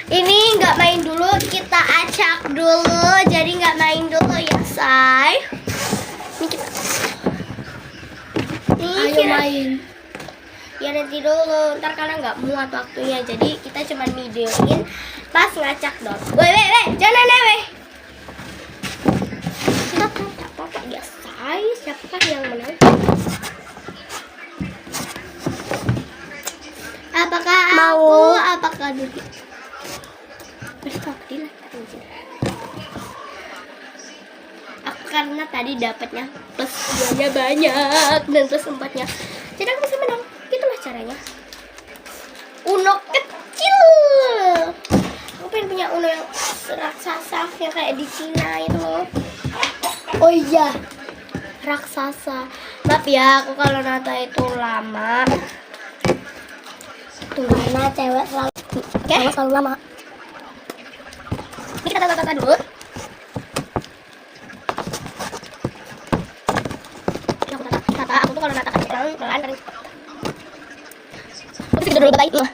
Ini nggak main dulu, kita acak dulu. Jadi nggak main dulu ya, say. Ini kita. Ayo main. Ya nanti dulu, ntar karena nggak muat waktunya. Jadi kita cuma videoin pas ngacak dong. Weh, jangan weh. Kita tak apa-apa ya, say. Siapakah yang menang? Apakah aku? Apakah Dudi? Aku karena tadi dapatnya plus 2-nya banyak dan plus 4-nya, jadi aku bisa menang. Itulah caranya. Uno kecil. Aku pengen punya Uno yang raksasa yang kayak di Cina itu loh. Oh iya, Raksasa. Maaf ya, aku kalau nata itu lama. tunggu karena cewek selalu Oke. selalu lama. Ini kita tata dulu. Aku tuh kalau nata pelan kan. Aku dulu baik.